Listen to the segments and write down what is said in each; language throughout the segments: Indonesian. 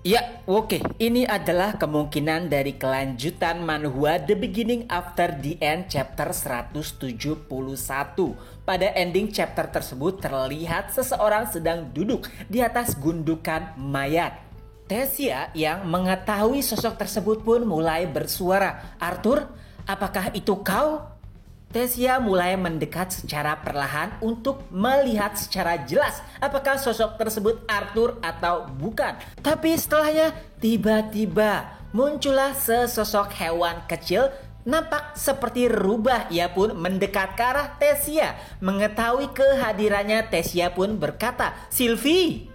Ya, oke. Ini adalah kemungkinan dari kelanjutan manhwa The Beginning After the End chapter 171. Pada ending chapter tersebut terlihat seseorang sedang duduk di atas gundukan mayat. Tessia yang mengetahui sosok tersebut pun mulai bersuara. "Arthur, apakah itu kau?" Tessia mulai mendekat secara perlahan untuk melihat secara jelas apakah sosok tersebut Arthur atau bukan. Tapi setelahnya tiba-tiba muncullah sesosok hewan kecil, nampak seperti rubah. Ia pun mendekat ke arah Tessia. Mengetahui kehadirannya, Tessia pun berkata, "Sylvie!"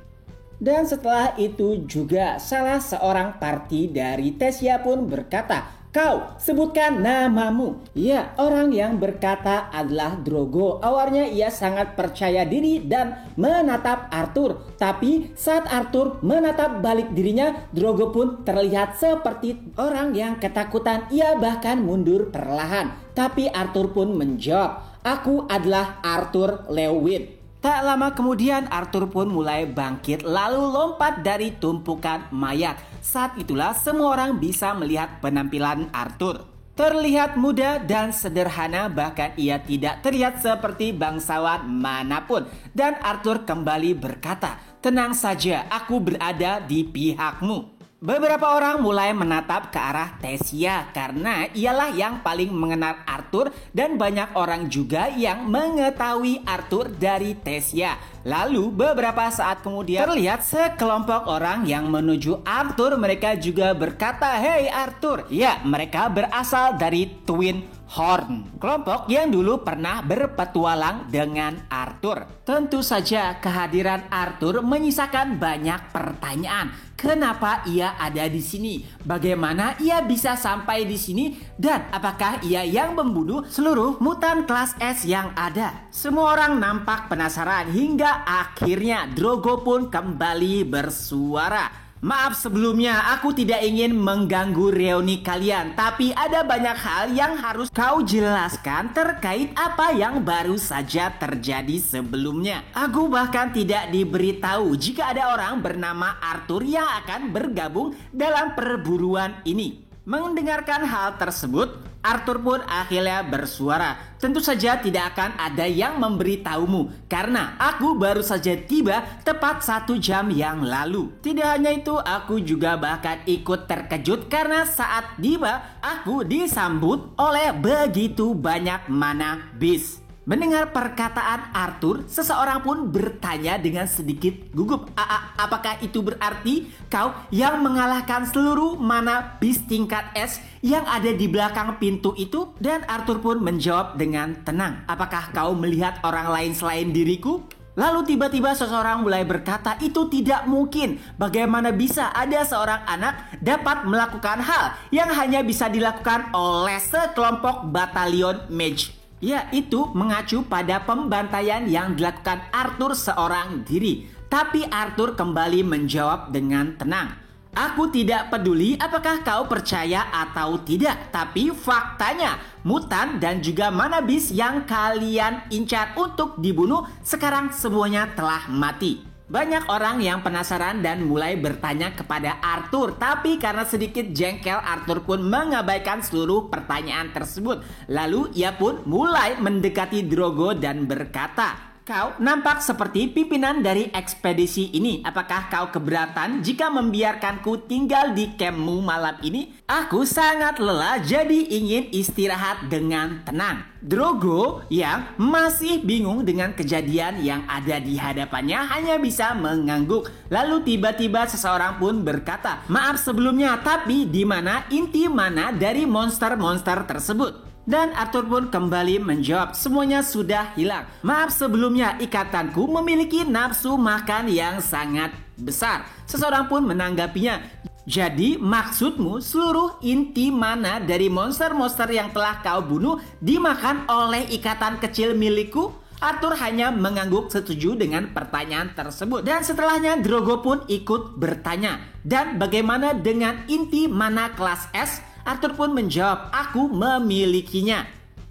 Dan setelah itu juga salah seorang party dari Tessia pun berkata, "Kau, sebutkan namamu." Ya, orang yang berkata adalah Drogo. Awalnya ia sangat percaya diri dan menatap Arthur. Tapi saat Arthur menatap balik dirinya, Drogo pun terlihat seperti orang yang ketakutan. Ia bahkan mundur perlahan. Tapi Arthur pun menjawab, "Aku adalah Arthur Lewin." Tak lama kemudian Arthur pun mulai bangkit lalu lompat dari tumpukan mayat. Saat itulah semua orang bisa melihat penampilan Arthur. Terlihat muda dan sederhana, bahkan ia tidak terlihat seperti bangsawan manapun. Dan Arthur kembali berkata, "Tenang saja, aku berada di pihakmu." Beberapa orang mulai menatap ke arah Tessia karena ialah yang paling mengenal Arthur dan banyak orang juga yang mengetahui Arthur dari Tessia. Lalu beberapa saat kemudian terlihat sekelompok orang yang menuju Arthur. Mereka juga berkata, "Hey Arthur." Ya, mereka berasal dari Twin Horn, kelompok yang dulu pernah berpetualang dengan Arthur. Tentu saja kehadiran Arthur menyisakan banyak pertanyaan. Kenapa ia ada di sini? Bagaimana ia bisa sampai di sini? Dan apakah ia yang membunuh seluruh mutan kelas S yang ada? Semua orang nampak penasaran hingga akhirnya Drogo pun kembali bersuara. "Maaf sebelumnya, aku tidak ingin mengganggu reuni kalian, tapi ada banyak hal yang harus kau jelaskan terkait apa yang baru saja terjadi sebelumnya. Aku bahkan tidak diberitahu jika ada orang bernama Arthur yang akan bergabung dalam perburuan ini." Mendengarkan hal tersebut, Arthur pun akhirnya bersuara. "Tentu saja tidak akan ada yang memberitahumu karena aku baru saja tiba tepat 1 jam yang lalu. Tidak hanya itu, aku juga bahkan ikut terkejut karena saat tiba aku disambut oleh begitu banyak mana beast." Mendengar perkataan Arthur, seseorang pun bertanya dengan sedikit gugup, "Apakah itu berarti kau yang mengalahkan seluruh mana beast tingkat S yang ada di belakang pintu itu?" Dan Arthur pun menjawab dengan tenang, "Apakah kau melihat orang lain selain diriku?" Lalu tiba-tiba seseorang mulai berkata, "Itu tidak mungkin. Bagaimana bisa ada seorang anak dapat melakukan hal yang hanya bisa dilakukan oleh sekelompok batalion mage?" Ya, itu mengacu pada pembantaian yang dilakukan Arthur seorang diri. Tapi Arthur kembali menjawab dengan tenang, "Aku tidak peduli apakah kau percaya atau tidak. Tapi faktanya, mutan dan juga mana beast yang kalian incar untuk dibunuh sekarang semuanya telah mati." Banyak orang yang penasaran dan mulai bertanya kepada Arthur. Tapi karena sedikit jengkel, Arthur pun mengabaikan seluruh pertanyaan tersebut. Lalu ia pun mulai mendekati Drogo dan berkata, "Kau nampak seperti pimpinan dari ekspedisi ini. Apakah kau keberatan jika membiarkanku tinggal di campmu malam ini? Aku sangat lelah jadi ingin istirahat dengan tenang." Drogo yang masih bingung dengan kejadian yang ada di hadapannya hanya bisa mengangguk. Lalu tiba-tiba seseorang pun berkata, "Maaf sebelumnya, tapi di mana inti mana dari monster-monster tersebut?" Dan Arthur pun kembali menjawab, "Semuanya sudah hilang. Maaf sebelumnya, ikatanku memiliki nafsu makan yang sangat besar." Seseorang pun menanggapinya, "Jadi maksudmu seluruh inti mana dari monster-monster yang telah kau bunuh dimakan oleh ikatan kecil milikku?" Arthur hanya mengangguk setuju dengan pertanyaan tersebut. Dan setelahnya Drogo pun ikut bertanya, "Dan bagaimana dengan inti mana kelas S?" Arthur pun menjawab, "Aku memilikinya."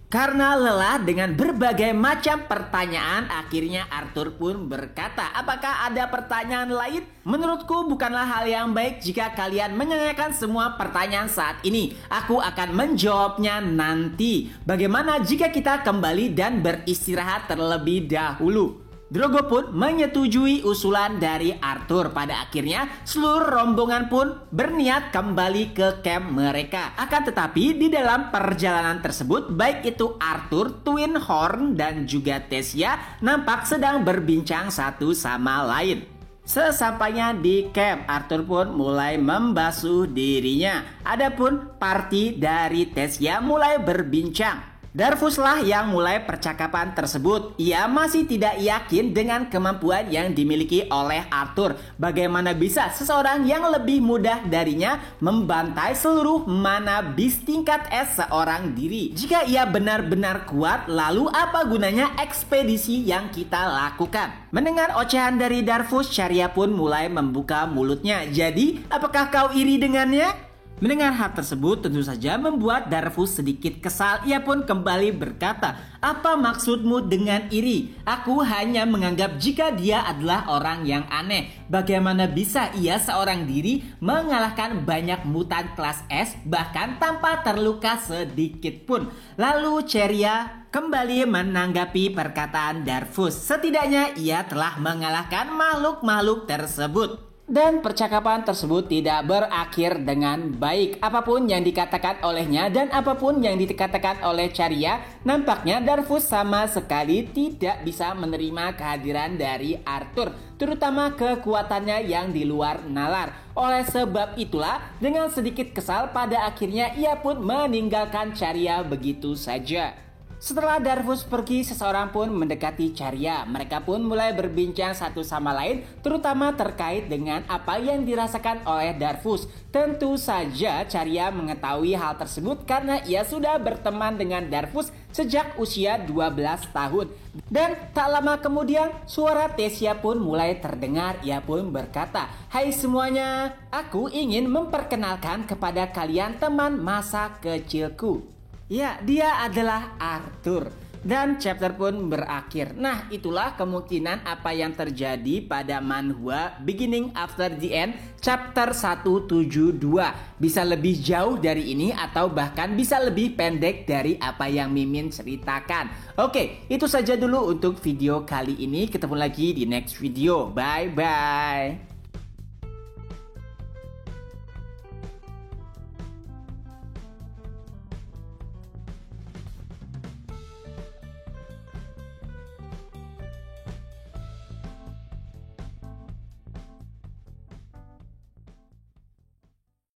Karena lelah dengan berbagai macam pertanyaan, akhirnya Arthur pun berkata, apakah ada pertanyaan lain? Menurutku bukanlah hal yang baik jika kalian menanyakan semua pertanyaan saat ini. Aku akan menjawabnya nanti. Bagaimana jika kita kembali dan beristirahat terlebih dahulu? Drogo pun menyetujui usulan dari Arthur. Pada akhirnya seluruh rombongan pun berniat kembali ke camp mereka. Akan tetapi di dalam perjalanan tersebut, baik itu Arthur, Twin Horn dan juga Tessia nampak sedang berbincang satu sama lain. Sesampainya di camp, Arthur pun mulai membasuh dirinya. Adapun party dari Tessia mulai berbincang. Darvus lah yang mulai percakapan tersebut. Ia masih tidak yakin dengan kemampuan yang dimiliki oleh Arthur. Bagaimana bisa seseorang yang lebih mudah darinya membantai seluruh mana beast tingkat S seorang diri? Jika ia benar-benar kuat, lalu apa gunanya ekspedisi yang kita lakukan? Mendengar ocehan dari Darvus, Charya pun mulai membuka mulutnya. Jadi, apakah kau iri dengannya? Mendengar hal tersebut tentu saja membuat Darvus sedikit kesal. Ia pun kembali berkata, apa maksudmu dengan iri? Aku hanya menganggap jika dia adalah orang yang aneh. Bagaimana bisa ia seorang diri mengalahkan banyak mutan kelas S bahkan tanpa terluka sedikit pun? Lalu Charya kembali menanggapi perkataan Darvus. Setidaknya ia telah mengalahkan makhluk-makhluk tersebut. Dan percakapan tersebut tidak berakhir dengan baik. Apapun yang dikatakan olehnya dan apapun yang dikatakan oleh Charya, nampaknya Darvus sama sekali tidak bisa menerima kehadiran dari Arthur, terutama kekuatannya yang di luar nalar. Oleh sebab itulah, dengan sedikit kesal pada akhirnya ia pun meninggalkan Charya begitu saja. Setelah Darvus pergi, seseorang pun mendekati Charya. Mereka pun mulai berbincang satu sama lain, terutama terkait dengan apa yang dirasakan oleh Darvus. Tentu saja Charya mengetahui hal tersebut karena ia sudah berteman dengan Darvus sejak usia 12 tahun. Dan tak lama kemudian, suara Tessia pun mulai terdengar. Ia pun berkata, "Hai semuanya, aku ingin memperkenalkan kepada kalian teman masa kecilku." Ya, dia adalah Arthur. Dan chapter pun berakhir. Nah, itulah kemungkinan apa yang terjadi pada manhwa Beginning After the End chapter 172. Bisa lebih jauh dari ini atau bahkan bisa lebih pendek dari apa yang Mimin ceritakan. Oke, itu saja dulu untuk video kali ini. Ketemu lagi di next video. Bye-bye.